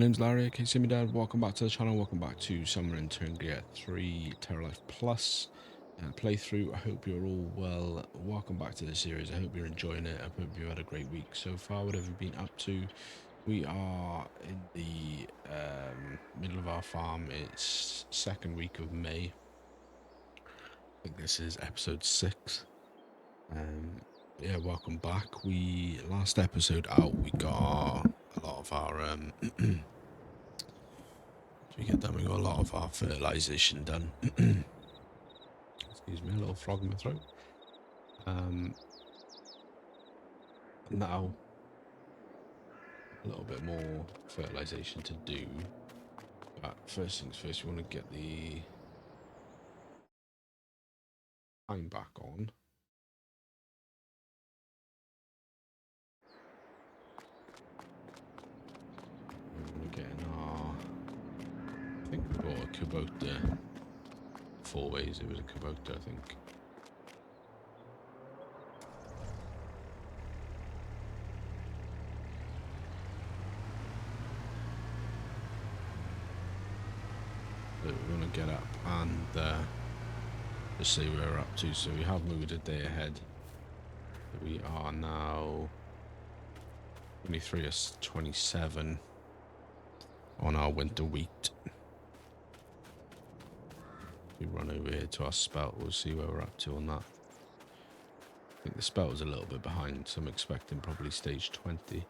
name's Larry, aka Simudad. Welcome back to the channel. Welcome back to Summer in Thuringia III Terralife Plus playthrough. I hope you're all well. Welcome back to the series. I hope you're enjoying it. I hope you've had a great week so far. What have you been up to? We are in the middle of our farm. It's second week of May. I think this is episode 6. Yeah, welcome back. Last episode out, we got a lot of our we got a lot of our fertilization done. Excuse me, a little frog in my throat. Now a little bit more fertilization to do, but first things first, we want to get the time back on. We're going to get in our, I think we bought a Kubota 4 ways. It was a Kubota, I think. So we're going to get up and just see where we're up to. So we have moved a day ahead. We are now 23 or 27 on our winter wheat. We run over here to our spelt. We'll see where we're up to on that. I think the spelt was a little bit behind, so I'm expecting probably stage 20.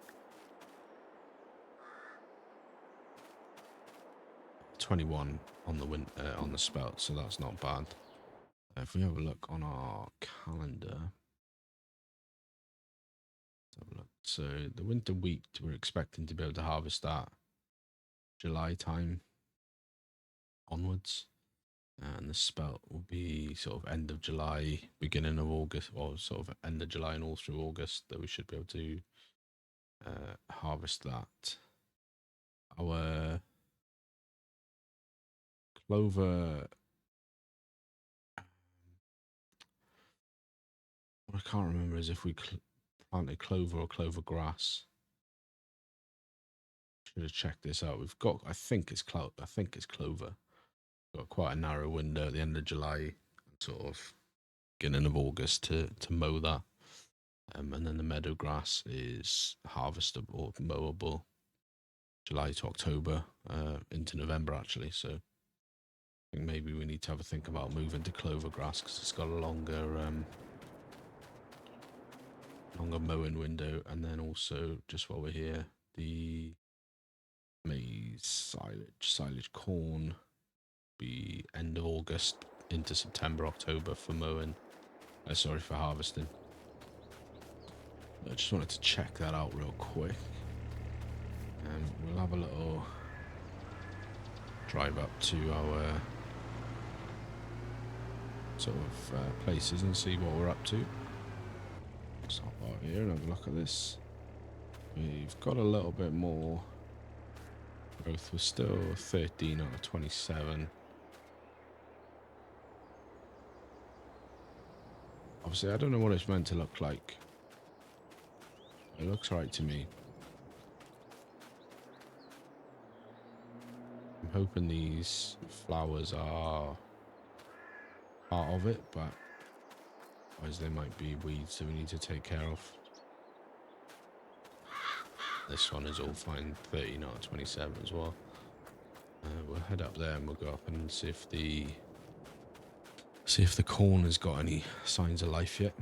21 on the spelt, so that's not bad. If we have a look on our calendar, let's have a look. So the winter wheat, we're expecting to be able to harvest that July time onwards, and the spelt will be sort of end of July, beginning of August, or sort of end of July and all through August, that we should be able to harvest that. Our clover, what I can't remember is if we planted clover or clover grass. Should have checked this out. We've got, I think it's clover. Got quite a narrow window at the end of July, sort of beginning of August to mow that. And then the meadow grass is harvestable or mowable July to October, into November actually. So I think maybe we need to have a think about moving to clover grass because it's got a longer mowing window. And then also, just while we're here, the maize, silage corn be end of August into September, October for mowing. Sorry, for harvesting. I just wanted to check that out real quick. And we'll have a little drive up to our sort of places and see what we're up to. Let's hop out here and have a look at this. We've got a little bit more growth. We're still 13 out of 27. Obviously, I don't know what it's meant to look like. It looks right to me. I'm hoping these flowers are part of it, but otherwise they might be weeds that we need to take care of. This one is all fine, 13 out of 27 as well. We'll head up there and we'll go up and see if the corn has got any signs of life yet.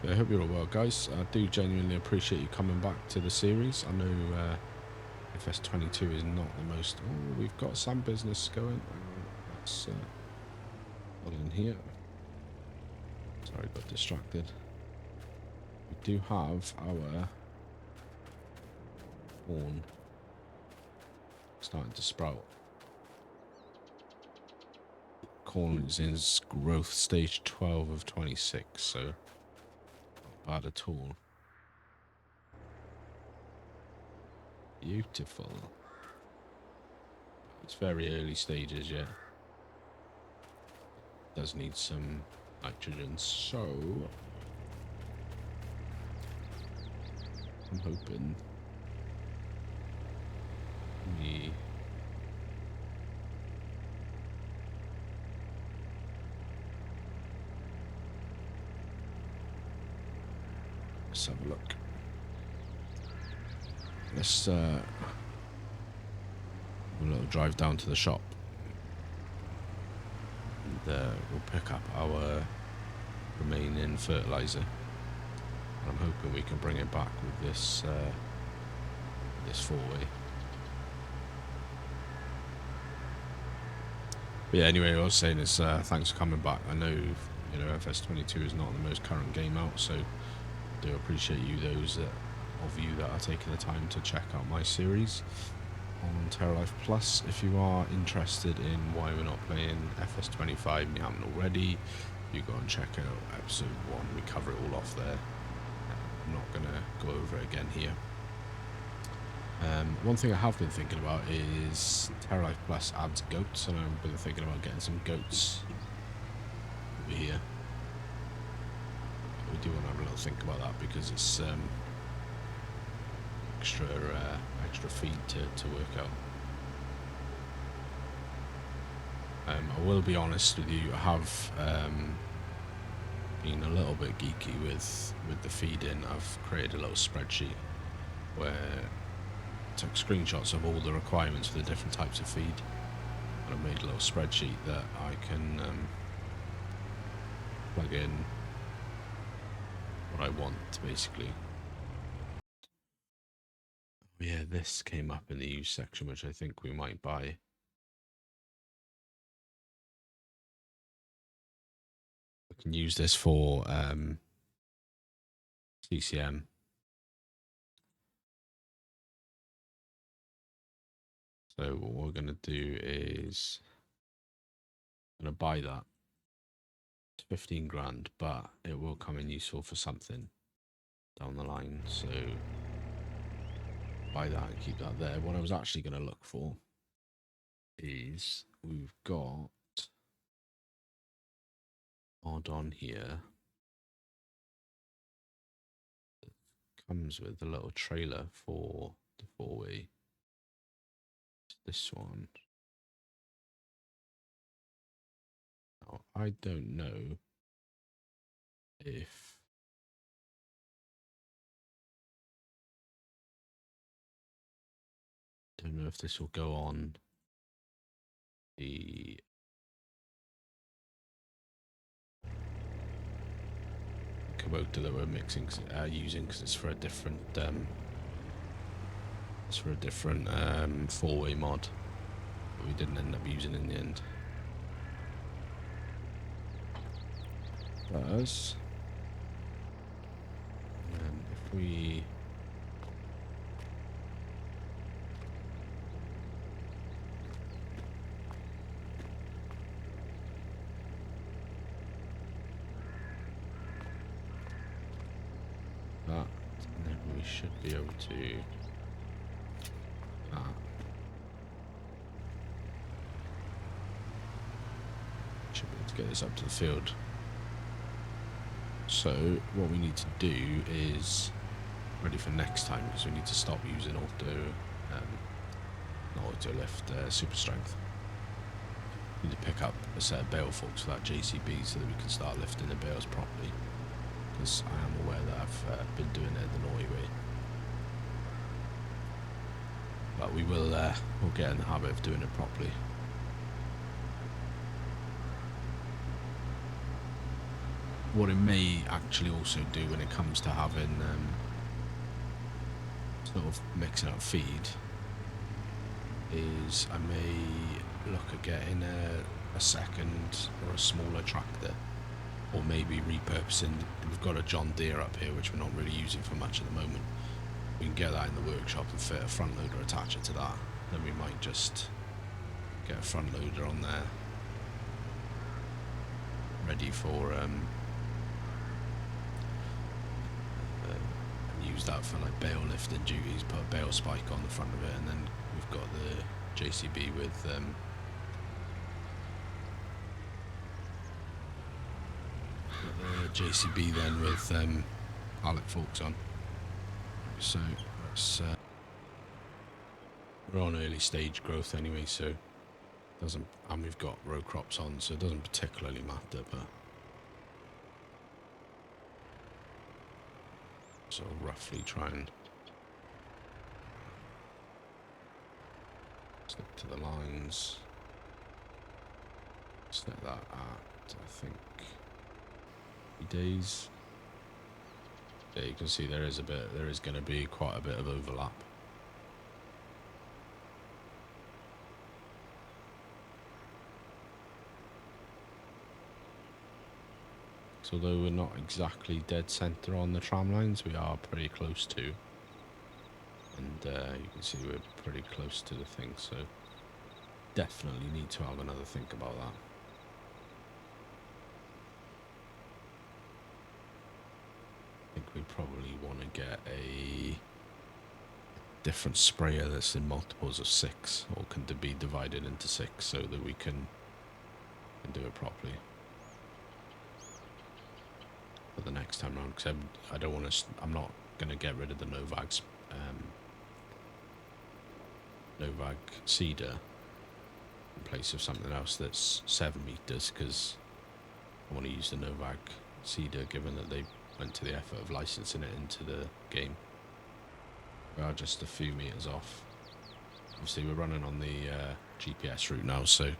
I hope you're all well, guys. I do genuinely appreciate you coming back to the series. I know FS22 is not the most... Oh, we've got some business going. Let's put in here. Sorry, got distracted. We do have our corn starting to sprout. Corn is in growth stage 12 of 26, so not bad at all. Beautiful. It's very early stages yet. Does need some nitrogen, so I'm hoping Let's have a look. Let's have a little drive down to the shop. And we'll pick up our remaining fertilizer. I'm hoping we can bring it back with this this 4-way. But yeah, anyway, what I was saying is thanks for coming back. I know, you know, FS22 is not the most current game out, so I do appreciate you, those of you that are taking the time to check out my series on Terralife Plus. If you are interested in why we're not playing FS25 and you haven't already, you go and check out episode 1. We cover it all off there. I'm not going to go over it again here. One thing I have been thinking about is Terralife Plus adds goats, and I've been thinking about getting some goats over here. We do want to have a little think about that because it's extra feed to work out. I will be honest with you, I have been a little bit geeky with the feeding. I've created a little spreadsheet where I took screenshots of all the requirements for the different types of feed, and I've made a little spreadsheet that I can plug in what I want, basically. Yeah, this came up in the use section, which I think we might buy. We can use this for CCM. So what we're going to do is I'm going to buy that. It's 15 grand, but it will come in useful for something down the line. So buy that and keep that there. What I was actually going to look for is we've got odd on here. It comes with a little trailer for the 4-way. This one. Now, I don't know if this will go on the Kubota that we're using, because it's for a different 4-way mod that we didn't end up using in the end. But if we that, and then we should be able to should be able to get this up to the field. So what we need to do is ready for next time, because we need to stop using not auto lift, super strength. We need to pick up a set of bale forks for that JCB so that we can start lifting the bales properly, because I am aware that I've been doing it the naughty way. But we'll get in the habit of doing it properly. What it may actually also do when it comes to having sort of mixing up feed is I may look at getting a second or a smaller tractor, or maybe repurposing. We've got a John Deere up here which we're not really using for much at the moment. We can get that in the workshop and fit a front loader attacher to that. Then we might just get a front loader on there ready for use that for like bale lifting duties, put a bale spike on the front of it, and then we've got the JCB with pallet forks on. So it's we're on early stage growth anyway, so it doesn't, and we've got row crops on, so it doesn't particularly matter. But So roughly try and stick to the lines. Set that at, I think, 3 days. Yeah, you can see there is going to be quite a bit of overlap. So although we're not exactly dead center on the tram lines, we are pretty close to. And you can see we're pretty close to the thing, so definitely need to have another think about that. I think we probably want to get a different sprayer that's in multiples of 6, or can be divided into 6, so that we can do it properly for the next time around. Because I don't want to. I'm not going to get rid of the Novag cedar in place of something else that's 7 meters, because I want to use the Novag cedar, given that they went to the effort of licensing it into the game. We are just a few meters off. Obviously we're running on the GPS route now, so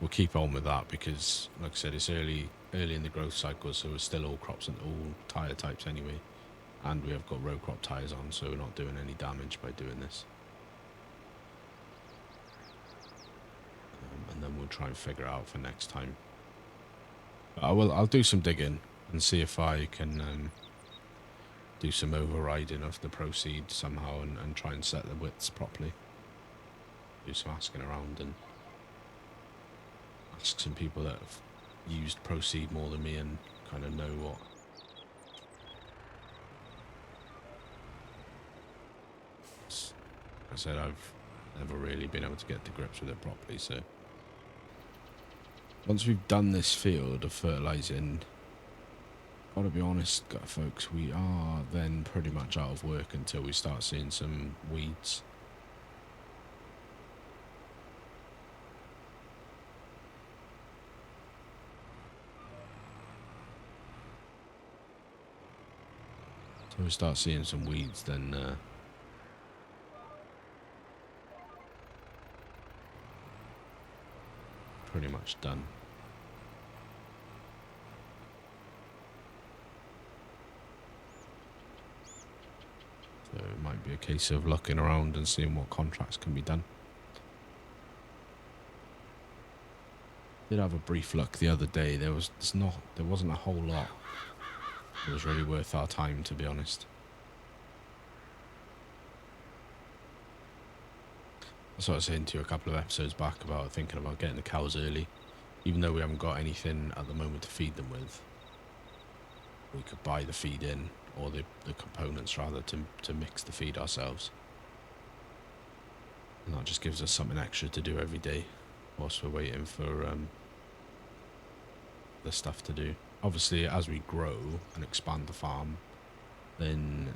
we'll keep on with that, because like I said, it's early in the growth cycle, so we're still all crops and all tyre types anyway, and we have got row crop tyres on, so we're not doing any damage by doing this. And then we'll try and figure out for next time. But I'll do some digging and see if I can do some overriding of the proceed somehow, and try and set the widths properly. Do some asking around and ask some people that have used proceed more than me and kind of know what. Like I said, I've never really been able to get to grips with it properly, so once we've done this field of fertilizing, gotta be honest, folks, we are then pretty much out of work until we start seeing some weeds. So we start seeing some weeds, then pretty much done. So it might be a case of looking around and seeing what contracts can be done. Did have a brief look the other day. There wasn't a whole lot that was really worth our time, to be honest. That's what I was saying to you a couple of episodes back about thinking about getting the cows early, even though we haven't got anything at the moment to feed them with. We could buy the feed in, or the components rather, to mix the feed ourselves, and that just gives us something extra to do every day whilst we're waiting for the stuff to do. Obviously, as we grow and expand the farm, then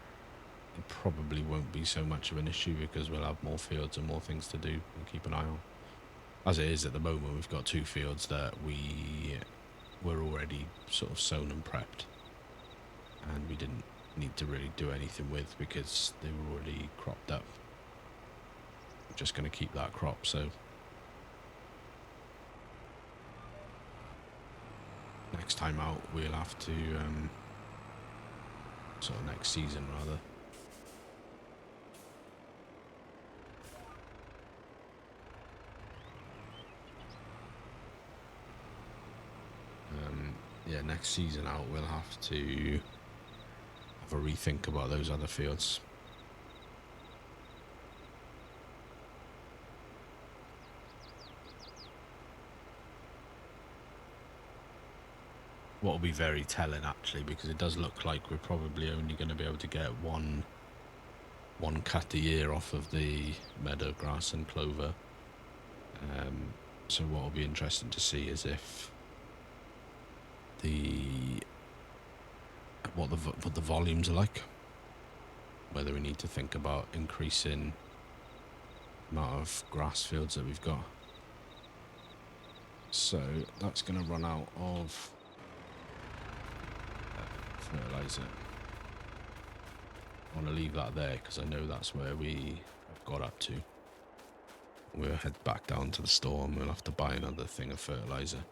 it probably won't be so much of an issue, because we'll have more fields and more things to do and keep an eye on. As it is at the moment, we've got 2 fields that we're already sort of sown and prepped, and we didn't need to really do anything with because they were already cropped up. We're just going to keep that crop, so next time out we'll have to sort of next season rather, next season out we'll have to have a rethink about those other fields. What will be very telling, actually, because it does look like we're probably only going to be able to get one cut a year off of the meadow grass and clover. So what will be interesting to see is if what the volumes are like, whether we need to think about increasing the amount of grass fields that we've got. So that's going to run out of fertilizer. want to leave that there because I know that's where we have got up to. We'll head back down to the store and we'll have to buy another thing of fertilizer.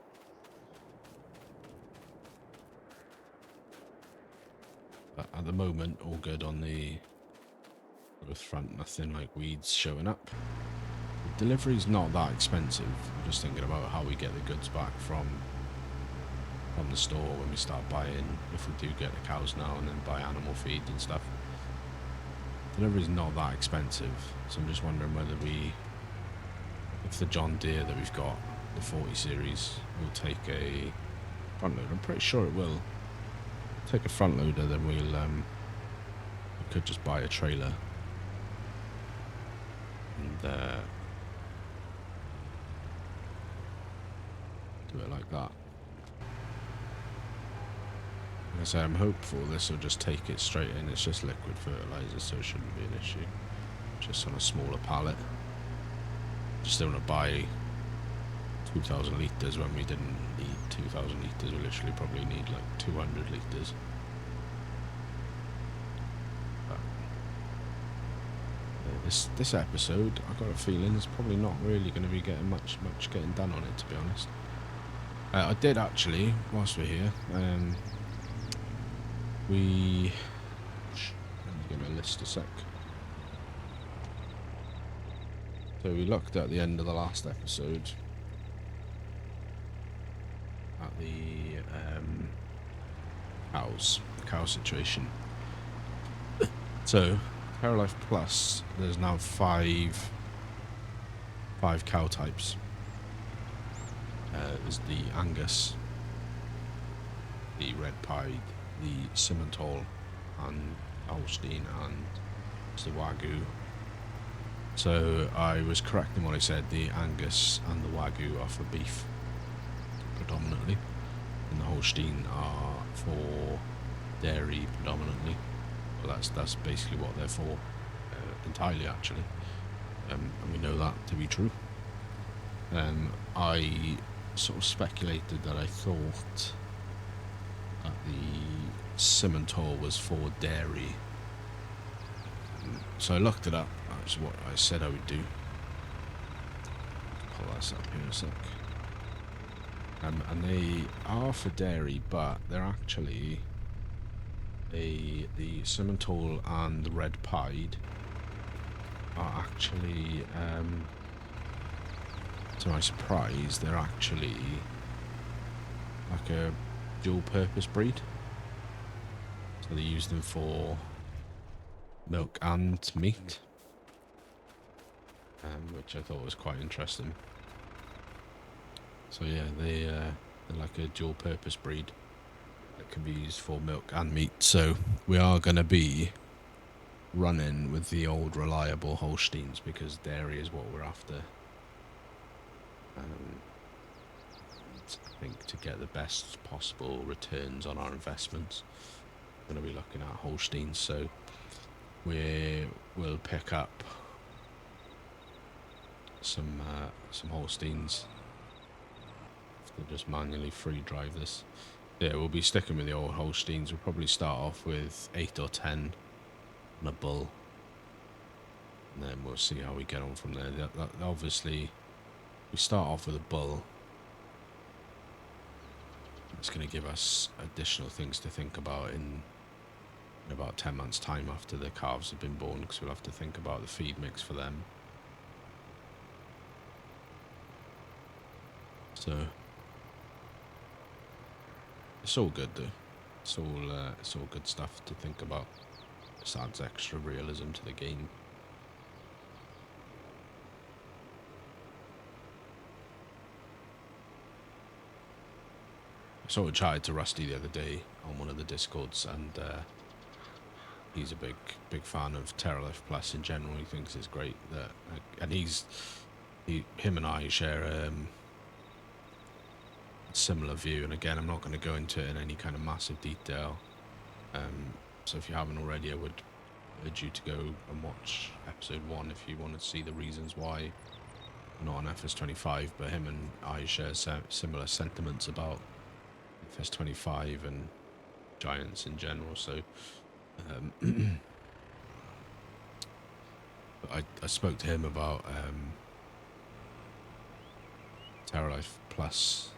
But at the moment, all good on the growth front, nothing like weeds showing up. The delivery's not that expensive. I'm just thinking about how we get the goods back from the store when we start buying, if we do get the cows now and then buy animal feed and stuff. Delivery's not that expensive, so I'm just wondering whether if the John Deere that we've got, the 40 series, will take a front loader. I'm pretty sure it will. Take a front loader, then we could just buy a trailer and do it like that. Like I say, I'm hopeful this will just take it straight in. It's just liquid fertilizer, so it shouldn't be an issue. Just on a smaller pallet. Just don't want to buy 2,000 litres when we didn't need 2,000 litres. We literally probably need like 200 litres. This episode, I've got a feeling it's probably not really going to be getting much getting done on it, to be honest. I did actually, whilst we're here, let me get my list a sec. So we looked at the end of the last episode at the cow situation. So Terralife Plus, there's now five cow types. There's the Angus, the Red Pied, the Simmental, and Holstein, and the Wagyu. So I was correct in what I said. The Angus and the Wagyu are for beef predominantly, and the Holstein are for dairy predominantly. Well, that's basically what they're for, entirely actually, and we know that to be true. I sort of speculated that I thought that the Simmental was for dairy, so I looked it up. That's what I said I would do. Pull this up here a sec. And they are for dairy, but they're actually the Simmental and the Red Pied are actually, to my surprise, they're actually like a dual purpose breed. So they use them for milk and meat, which I thought was quite interesting. So yeah, they're like a dual purpose breed that can be used for milk and meat. So we are going to be running with the old reliable Holsteins because dairy is what we're after. I think to get the best possible returns on our investments, we're going to be looking at Holsteins. So we'll pick up some Holsteins. We'll just manually free drive this. Yeah, we'll be sticking with the old Holsteins. We'll probably start off with 8 or 10 on a bull, and then we'll see how we get on from there. That obviously, we start off with a bull. It's going to give us additional things to think about in about 10 months' time after the calves have been born, because we'll have to think about the feed mix for them. So it's all good though. It's all good stuff to think about. This adds extra realism to the game. I sort of chatted to Rusty the other day on one of the Discords, and he's a big fan of Terralife Plus in general. He thinks it's great that, and him and I share a similar view. And again, I'm not going to go into it in any kind of massive detail. So if you haven't already, I would urge you to go and watch episode 1 if you want to see the reasons why. Not on FS25, but him and I share similar sentiments about FS25 and Giants in general. So I spoke to him about Terralife Plus,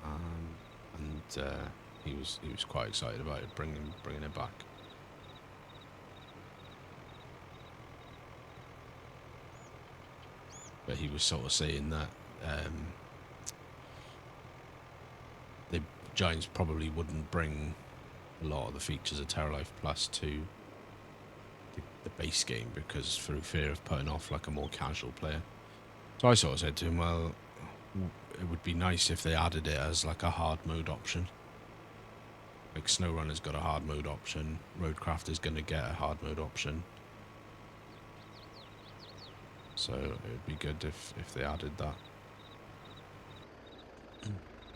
and he was quite excited about it, bringing it back. But he was sort of saying that the Giants probably wouldn't bring a lot of the features of Terralife Plus to the base game because through fear of putting off like a more casual player. So I sort of said to him, well, it would be nice if they added it as like a hard mode option. Like SnowRunner's got a hard mode option, Roadcraft is going to get a hard mode option. So it would be good if they added that.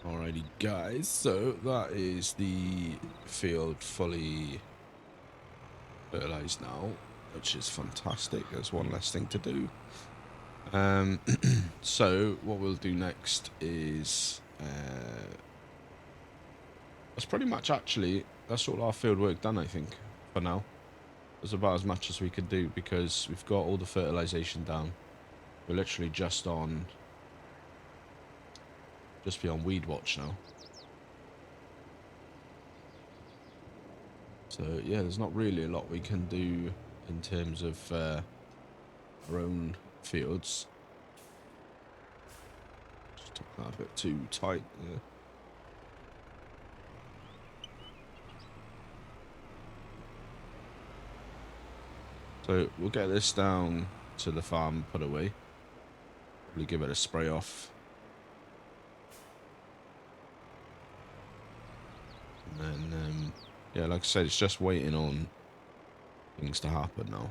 Alrighty guys, so that is the field fully fertilized now, which is fantastic. There's one less thing to do. So what we'll do next is that's pretty much that's all our field work done, I think, for now. That's about as much as we could do because we've got all the fertilization down. We're literally just beyond weed watch now. So yeah, there's not really a lot we can do in terms of our own fields. Just took that a bit too tight. Yeah. So we'll get this down to the farm, put away. Probably give it a spray off. And then, yeah, like I said, it's just waiting on things to happen now.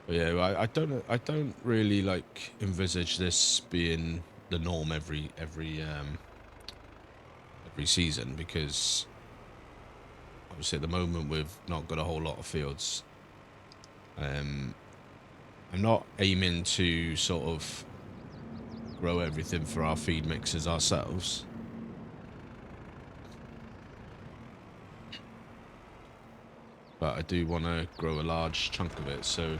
But yeah, I don't really like envisage this being the norm every season because obviously at the moment we've not got a whole lot of fields. I'm not aiming to sort of grow everything for our feed mixes ourselves. But I do want to grow a large chunk of it, so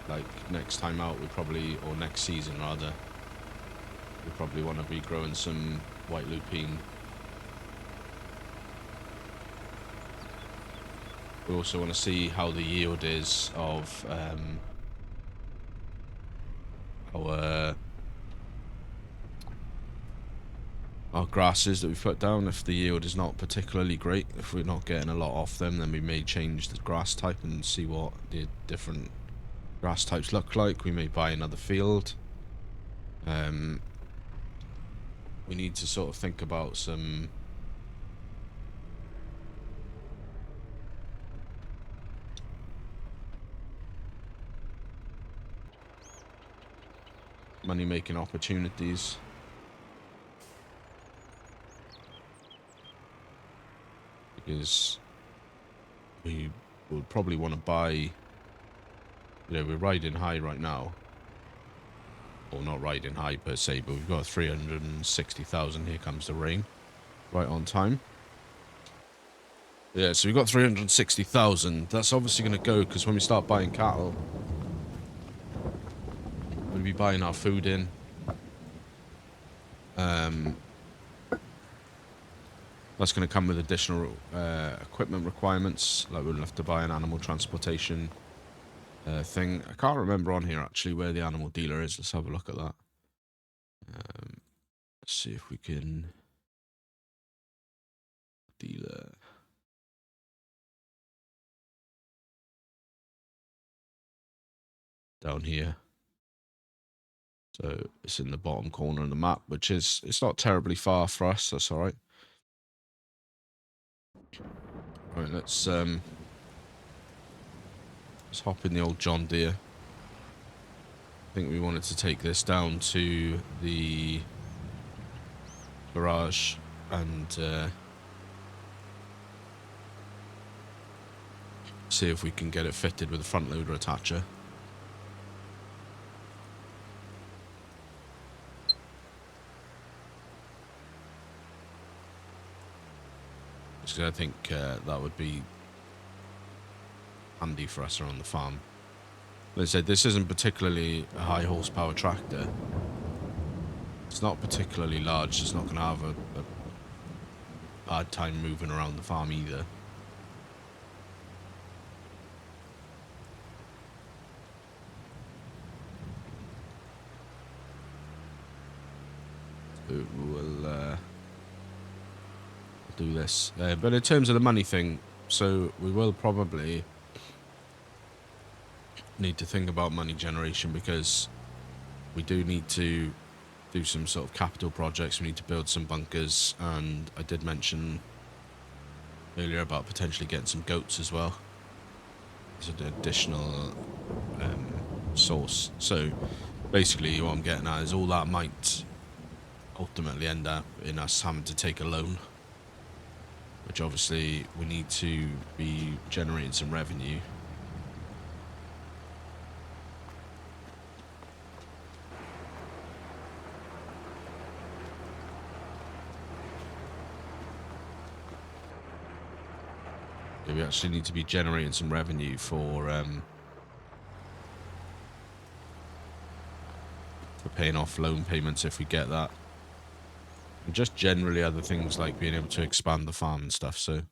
like next time out or next season rather, we probably want to be growing some white lupine. We also want to see how the yield is of our grasses that we've put down. If the yield is not particularly great, if we're not getting a lot off them, then we may change the grass type and see what the different grass types look like. We may buy another field. We need to sort of think about some money-making opportunities. Because we will probably want to buy, you know, we're riding high right now. Well, not riding high per se, but we've got 360,000. Here comes the rain. Right on time. Yeah, so we've got 360,000. That's obviously going to go, because when we start buying cattle, we'll be buying our food in. That's going to come with additional equipment requirements, like we'll have to buy an animal transportation thing. I can't remember on here actually where the animal dealer is. Let's have a look at that. Let's see if we can dealer. Down here. So it's in the bottom corner of the map, which is, it's not terribly far for us. That's all right. All right, let's hop in the old John Deere. I think we wanted to take this down to the garage and see if we can get it fitted with a front loader attacher. because I think that would be handy for us around the farm. Like I said, this isn't particularly a high horsepower tractor. It's not particularly large. It's not going to have a hard time moving around the farm either. So we'll do this. But in terms of the money thing, so we will probably need to think about money generation, because we do need to do some sort of capital projects. We need to build some bunkers, and I did mention earlier about potentially getting some goats as well as an additional source. So basically what I'm getting at is all that might ultimately end up in us having to take a loan, which obviously we need to be generating some revenue. We actually need to be generating some revenue for paying off loan payments if we get that. And just generally other things like being able to expand the farm and stuff. So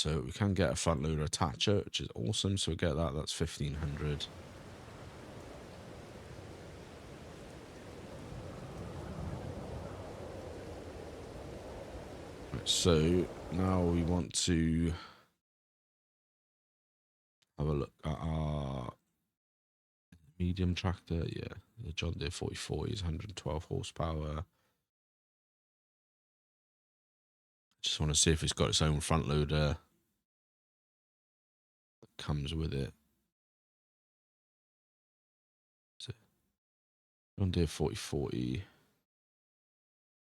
we can get a front loader attacher, which is awesome. So we get that. That's 1,500. Right, so now we want to have a look at our medium tractor. Yeah, the John Deere 44 is 112 horsepower. Just want to see if it's got its own front loader that comes with it. So John Deere 4040.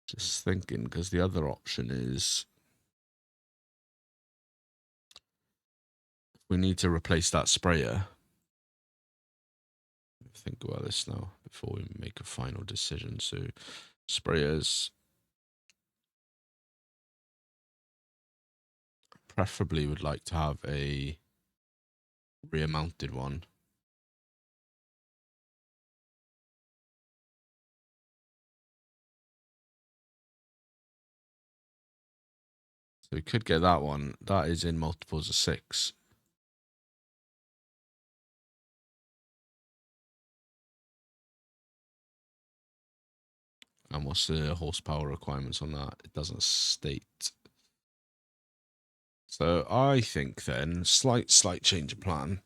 Just thinking, because the other option is we need to replace that sprayer. Think about this now before we make a final decision. So sprayers, preferably would like to have a rear mounted one. So we could get that one. That is in multiples of 6. And what's the horsepower requirements on that? It doesn't state. So I think then, slight change of plan.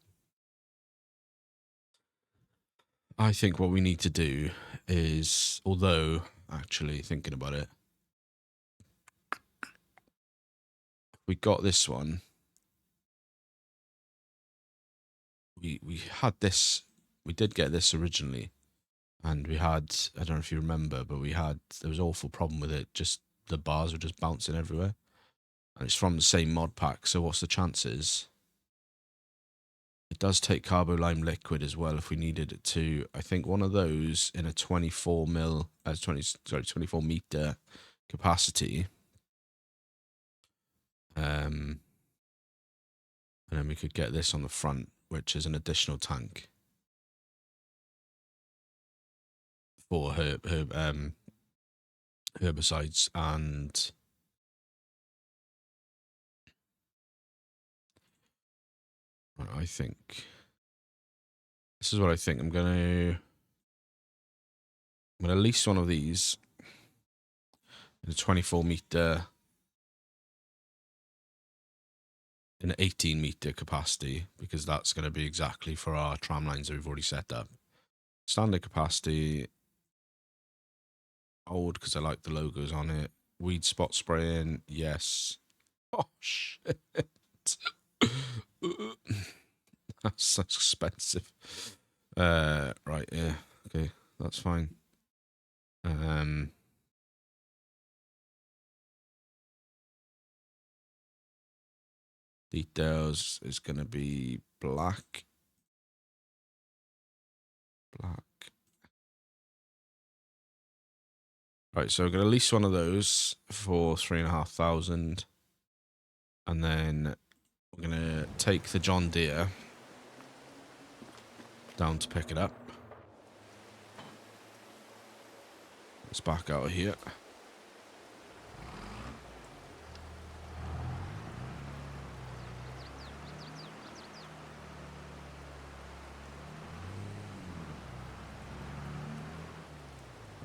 I think what we need to do is, although actually thinking about it, we got this one. We had this. We did get this originally, and we had, I don't know if you remember, but there was an awful problem with it. Just the bars were just bouncing everywhere, and it's from the same mod pack. So what's the chances? It does take carbo lime liquid as well if we needed it to. I think one of those in a 24 meter capacity. And then we could get this on the front, which is an additional tank for herbicides. And I think this is what I think. I'm gonna lease one of these in a 24 meter, in an 18 meter capacity, because that's going to be exactly for our tram lines that we've already set up. Standard capacity, old because I like the logos on it. Weed spot spraying, yes. Oh shit. That's expensive. Right, yeah. Okay, that's fine. Details is going to be black. Right, so we're going to lease one of those for 3,500. And then we're going to take the John Deere down to pick it up. Let's back out of here.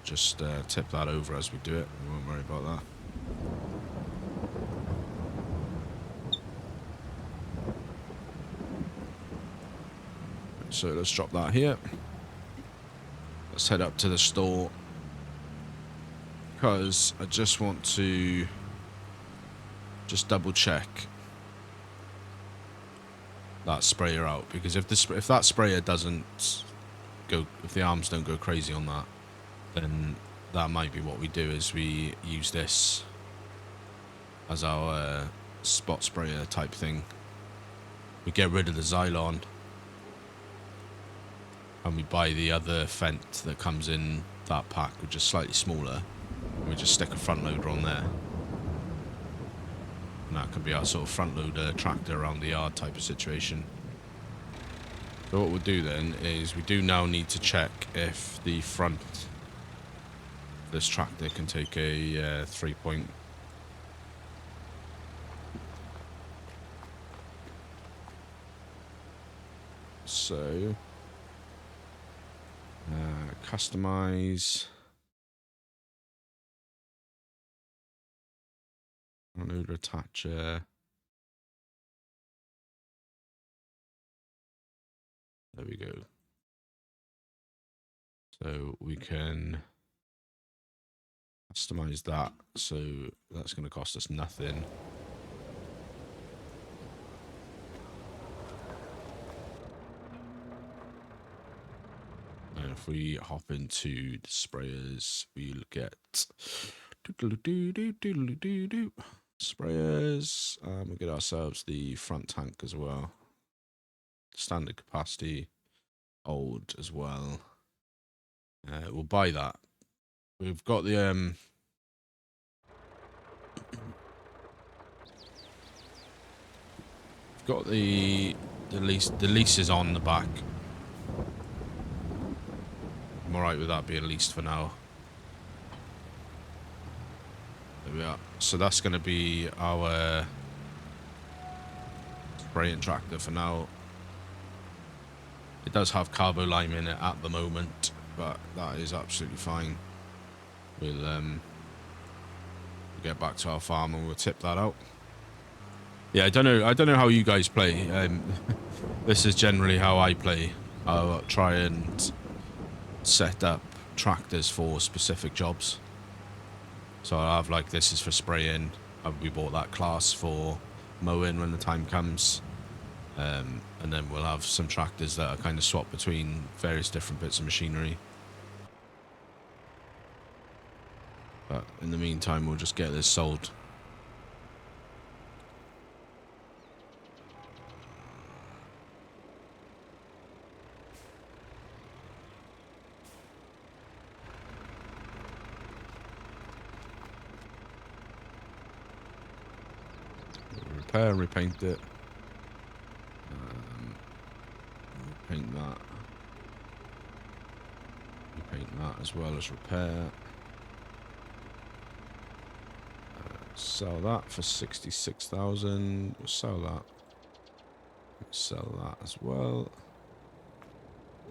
Just tip that over as we do it. We won't worry about that. So let's drop that here. Let's head up to the store, because I just want to just double check that sprayer out, because if that sprayer doesn't go, if the arms don't go crazy on that, then that might be what we do, is we use this as our spot sprayer type thing. We get rid of the Xylon and we buy the other Fent that comes in that pack, which is slightly smaller, and we just stick a front loader on there, and that can be our sort of front loader tractor around the yard type of situation. So what we'll do then is we do now need to check if the front of this tractor can take a 3-point. So customize loader attacher. There we go. So we can customize that. So that's going to cost us nothing. And if we hop into the sprayers, we'll get sprayers. We'll get ourselves the front tank as well. Standard capacity, old as well. We'll buy that. We've got the the lease is on the back. I'm alright with that being leased for now. There we are. So that's going to be our spraying tractor for now. It does have carbo lime in it at the moment, but that is absolutely fine. We'll get back to our farm and we'll tip that out. Yeah, I don't know how you guys play. This is generally how I play. I'll try and set up tractors for specific jobs. So I'll have, like, this is for spraying. We bought that class for mowing when the time comes. And then we'll have some tractors that are kind of swapped between various different bits of machinery. But in the meantime, we'll just get this sold. Repair and repaint it. Repaint that. Repaint that as well as repair. Sell that for 66,000. We'll sell that. Sell that as well.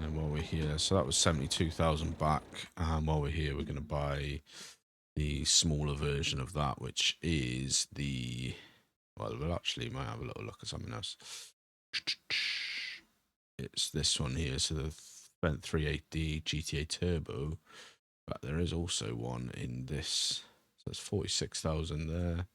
And while we're here, so that was 72,000 back. And while we're here, we're going to buy the smaller version of that, which is the... Well, we'll actually might have a little look at something else. It's this one here, so the Fent 380 GTA Turbo, but there is also one in this. So that's 46,000 there.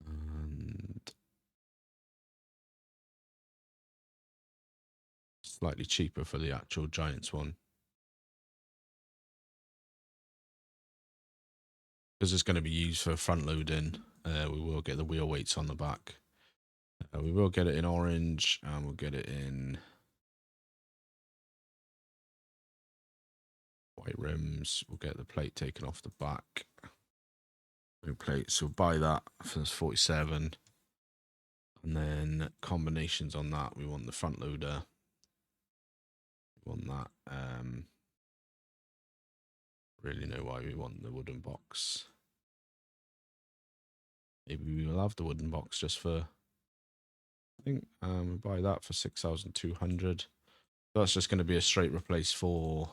And slightly cheaper for the actual Giants one. Because it's going to be used for front loading, we will get the wheel weights on the back. We will get it in orange, and we'll get it in white rims. We'll get the plate taken off the back. New plate, so buy that for this 47. And then combinations on that, we want the front loader. We want that. Really know why we want the wooden box. Maybe we will have the wooden box just for, I think, we buy that for 6,200. That's just going to be a straight replace for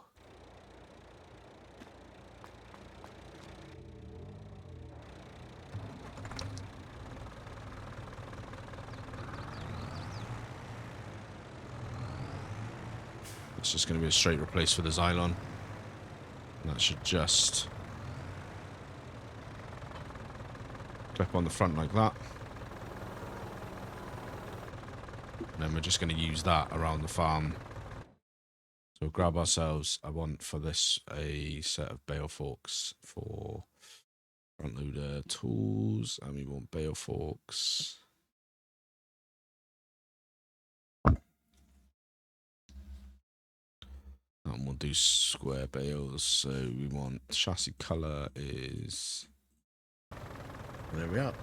it's just going to be a straight replace for the Xylon. And that should just clip on the front like that. And then we're just going to use that around the farm. So we'll grab ourselves, I want for this a set of bale forks for front loader tools, and we want bale forks. And we'll do square bales. So we want chassis color is, there we are.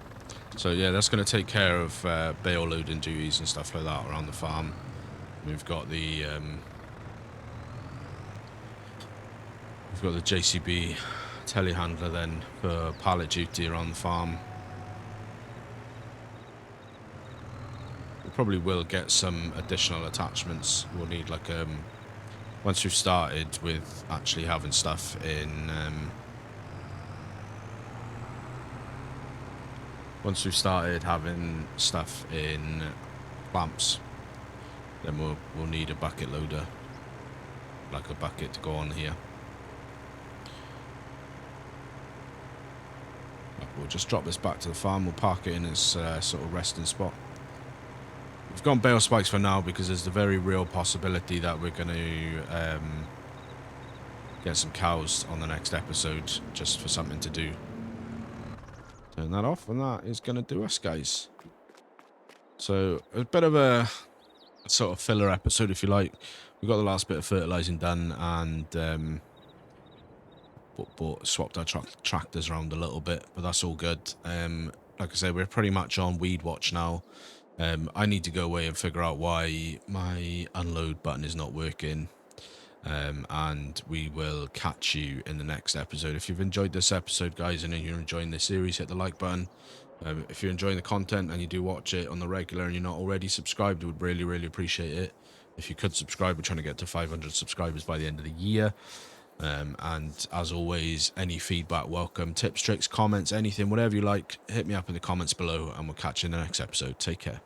So yeah, that's going to take care of bale loading duties and stuff like that around the farm. We've got the JCB telehandler then for pallet duty around the farm. We probably will get some additional attachments. We'll need like once we've started with actually having stuff in once we've started having stuff in clamps, then we'll need a bucket loader, like a bucket to go on here. We'll just drop this back to the farm. We'll park it in its sort of resting spot. We've gone bale spikes for now because there's the very real possibility that we're going to get some cows on the next episode just for something to do. Turn that off, and that is going to do us, guys. So a bit of a sort of filler episode, if you like. We got the last bit of fertilizing done, and swapped our tractors around a little bit, but that's all good. Like I said, we're pretty much on weed watch now. I need to go away and figure out why my unload button is not working. And we will catch you in the next episode. If you've enjoyed this episode, guys, and you're enjoying this series, hit the like button. If you're enjoying the content and you do watch it on the regular and you're not already subscribed, I would really, really appreciate it. If you could subscribe, we're trying to get to 500 subscribers by the end of the year. And as always, any feedback welcome, tips, tricks, comments, anything, whatever you like, hit me up in the comments below, and we'll catch you in the next episode. Take care.